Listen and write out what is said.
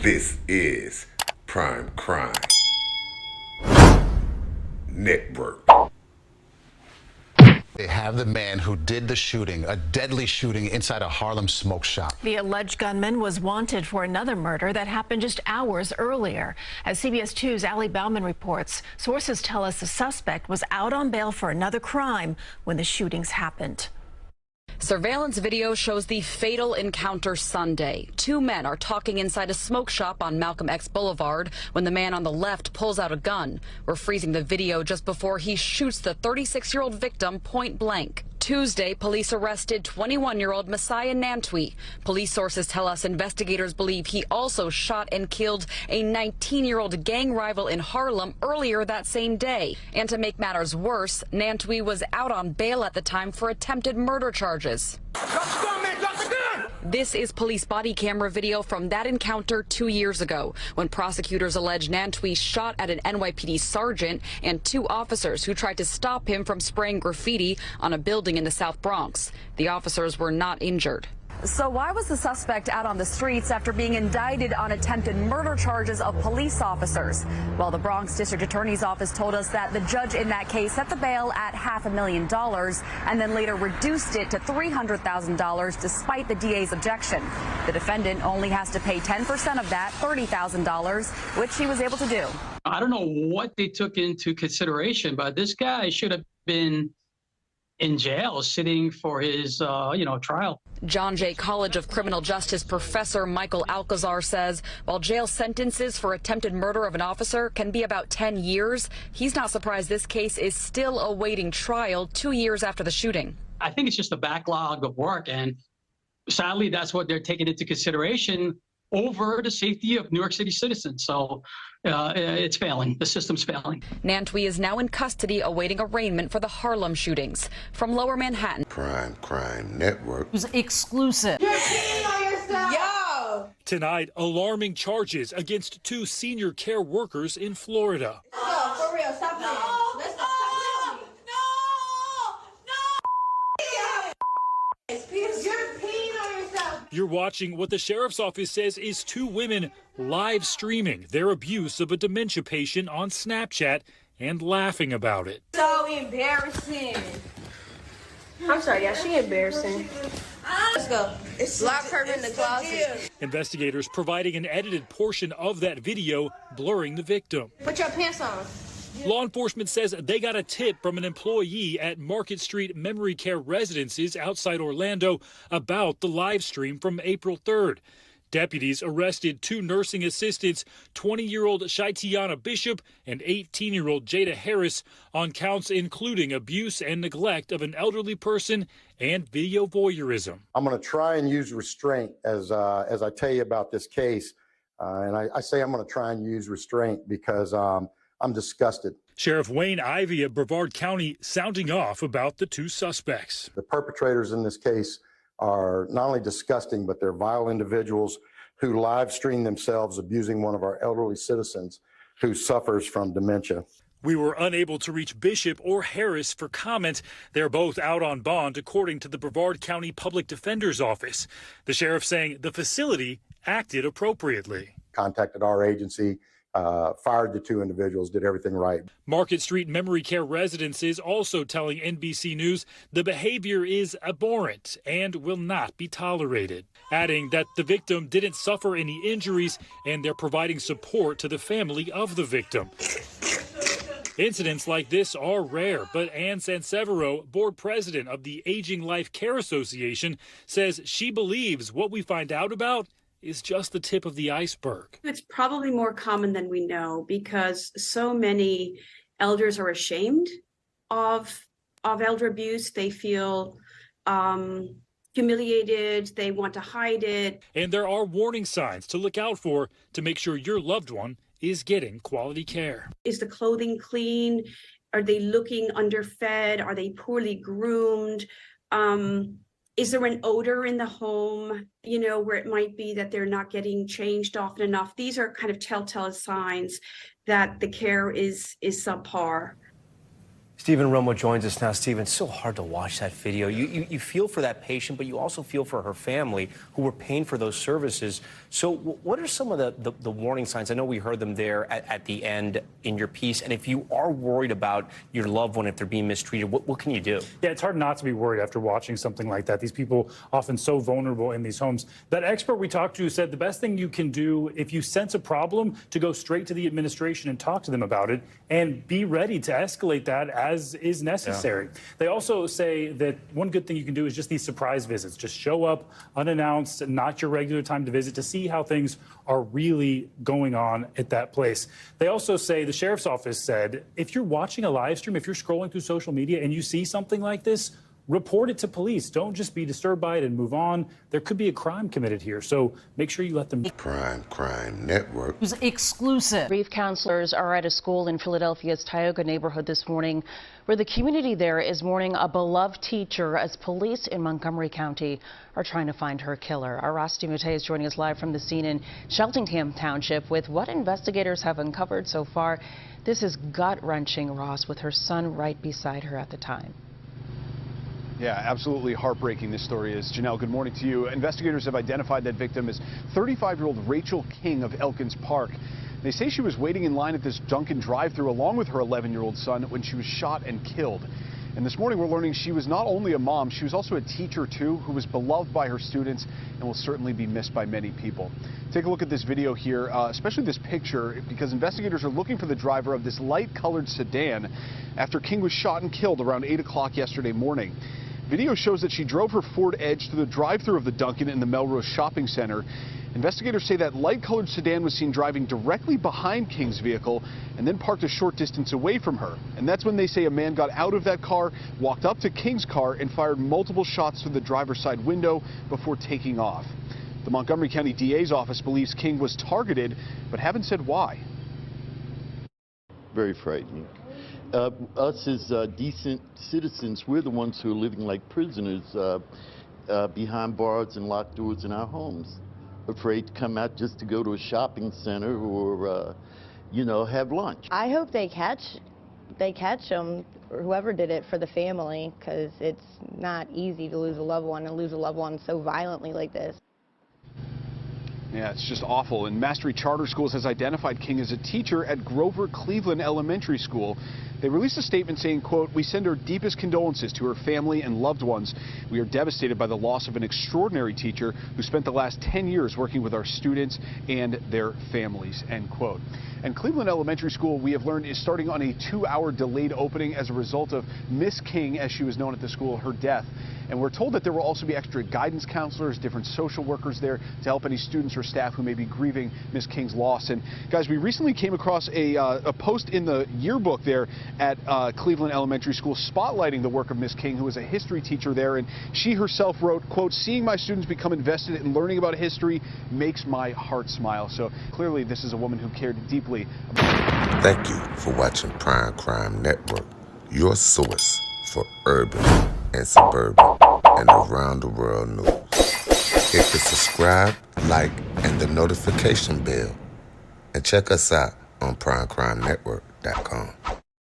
This is Prime Crime Network. They have the man who did the shooting, a deadly shooting inside a Harlem smoke shop. The alleged gunman was wanted for another murder that happened just hours earlier. As CBS 2's Allie Bauman reports, sources tell us the suspect was out on bail for another crime when the shootings happened. Surveillance video shows the fatal encounter Sunday. Two men are talking inside a smoke shop on Malcolm X Boulevard when the man on the left pulls out a gun. We're freezing the video just before he shoots the 36-year-old victim point blank. Tuesday, police arrested 21-year-old Messiah Nantwi. Police sources tell us investigators believe he also shot and killed a 19-year-old gang rival in Harlem earlier that same day. And to make matters worse, Nantwi was out on bail at the time for attempted murder charges. This is police body camera video from that encounter 2 years ago when prosecutors allege Nantwi shot at an NYPD sergeant and two officers who tried to stop him from spraying graffiti on a building in the South Bronx. The officers were not injured. So why was the suspect out on the streets after being indicted on attempted murder charges of police officers? Well, the Bronx District Attorney's Office told us that the judge in that case set the bail at $500,000 and then later reduced it to $300,000 despite the DA's objection. The defendant only has to pay 10% of that, $30,000, which he was able to do. I don't know what they took into consideration, but this guy should have been in jail sitting for his, trial. John Jay College of Criminal Justice professor Michael Alcazar says while jail sentences for attempted murder of an officer can be about 10 years, he's not surprised this case is still awaiting trial 2 years after the shooting. I think it's just a backlog of work, and sadly, that's what they're taking into consideration over the safety of New York City citizens. So it's failing. The system's failing. Nantwi is now in custody awaiting arraignment for the Harlem shootings. From Lower Manhattan. Prime Crime Network. It was exclusive. You're cheating on yourself. Yo! Tonight, alarming charges against two senior care workers in Florida. No, for real, stop playing. Let's stop playing. You're peeing on yourself. You're watching what the sheriff's office says is two women live streaming their abuse of a dementia patient on Snapchat and laughing about it. So embarrassing. I'm sorry, yeah, she embarrassing. Let's go. Lock her in the closet. Investigators providing an edited portion of that video blurring the victim. Put your pants on. Law enforcement says they got a tip from an employee at Market Street Memory Care Residences outside Orlando about the live stream from April 3rd. Deputies arrested two nursing assistants, 20-year-old Shaitiana Bishop and 18-year-old Jada Harris, on counts including abuse and neglect of an elderly person and video voyeurism. I'm going to try and use restraint as I tell you about this case. And I say I'm going to try and use restraint because I'm disgusted. Sheriff Wayne Ivey of Brevard County sounding off about the two suspects. The perpetrators in this case are not only disgusting, but they're vile individuals who live stream themselves abusing one of our elderly citizens who suffers from dementia. We were unable to reach Bishop or Harris for comment. They're both out on bond, according to the Brevard County Public Defender's Office. The sheriff saying the facility acted appropriately. Contacted our agency, fired the two individuals, did everything right. Market Street Memory Care Residences also telling NBC News the behavior is abhorrent and will not be tolerated, adding that the victim didn't suffer any injuries and they're providing support to the family of the victim. Incidents like this are rare, but Ann Sansevero, board president of the Aging Life Care Association, says she believes what we find out about is just the tip of the iceberg. It's probably more common than we know because so many elders are ashamed of elder abuse. They feel humiliated. They want to hide it. And there are warning signs to look out for to make sure your loved one is getting quality care. Is the clothing clean? Are they looking underfed? Are they poorly groomed? Is there an odor in the home, where it might be that they're not getting changed often enough? These are kind of telltale signs that the care is subpar. Stephen Romo joins us now. Stephen, it's so hard to watch that video. You feel for that patient, but you also feel for her family who were paying for those services. So what are some of the warning signs? I know we heard them there at the end in your piece. And if you are worried about your loved one, if they're being mistreated, what can you do? Yeah, it's hard not to be worried after watching something like that. These people often so vulnerable in these homes. That expert we talked to said the best thing you can do if you sense a problem to go straight to the administration and talk to them about it and be ready to escalate that as is necessary. Yeah. They also say that one good thing you can do is just these surprise visits. Just show up unannounced, not your regular time to visit, to see how things are really going on at that place. They also say, the sheriff's office said, if you're watching a live stream, if you're scrolling through social media and you see something like this, report it to police. Don't just be disturbed by it and move on. There could be a crime committed here, so make sure you let them know. Prime Crime Network. It was exclusive. Grief counselors are at a school in Philadelphia's Tioga neighborhood this morning, where the community there is mourning a beloved teacher as police in Montgomery County are trying to find her killer. Our Ross DiMattei is joining us live from the scene in Sheltingham Township with what investigators have uncovered so far. This is gut-wrenching, Ross, with her son right beside her at the time. Yeah, absolutely heartbreaking this story is. Janelle, good morning to you. Investigators have identified that victim as 35-year-old Rachel King of Elkins Park. They say she was waiting in line at this Dunkin' drive-thru along with her 11-year-old son when she was shot and killed. And this morning we're learning she was not only a mom, she was also a teacher too, who was beloved by her students and will certainly be missed by many people. Take a look at this video here, especially this picture, because investigators are looking for the driver of this light-colored sedan after King was shot and killed around 8 o'clock yesterday morning. Video shows that she drove her Ford Edge through the drive-thru of the Dunkin' in the Melrose Shopping Center. Investigators say that light-colored sedan was seen driving directly behind King's vehicle and then parked a short distance away from her. And that's when they say a man got out of that car, walked up to King's car, and fired multiple shots through the driver's side window before taking off. The Montgomery County DA's office believes King was targeted, but haven't said why. Very frightening. Us as decent citizens, we're the ones who are living like prisoners behind bars and locked doors in our homes, afraid to come out just to go to a shopping center or, you know, have lunch. I hope they catch them, or whoever did it, for the family, because it's not easy to lose a loved one and lose a loved one so violently like this. Yeah, it's just awful. And Mastery Charter Schools has identified King as a teacher at Grover Cleveland Elementary School. They released a statement saying, quote, "We send our deepest condolences to her family and loved ones. We are devastated by the loss of an extraordinary teacher who spent the last 10 years working with our students and their families," end quote. And Cleveland Elementary School, we have learned, is starting on a 2-hour delayed opening as a result of Miss King, as she was known at the school, her death. And we're told that there will also be extra guidance counselors, different social workers there to help any students or staff who may be grieving Miss King's loss. And guys, we recently came across a post in the yearbook there at Cleveland Elementary School spotlighting the work of Miss King, who was a history teacher there. And she herself wrote, quote, "Seeing my students become invested in learning about history makes my heart smile." So clearly this is a woman who cared deeply. Thank you for watching Prime Crime Network, your source for urban and suburban and around the world news. Hit the subscribe, like, and the notification bell. And check us out on PrimeCrimeNetwork.com.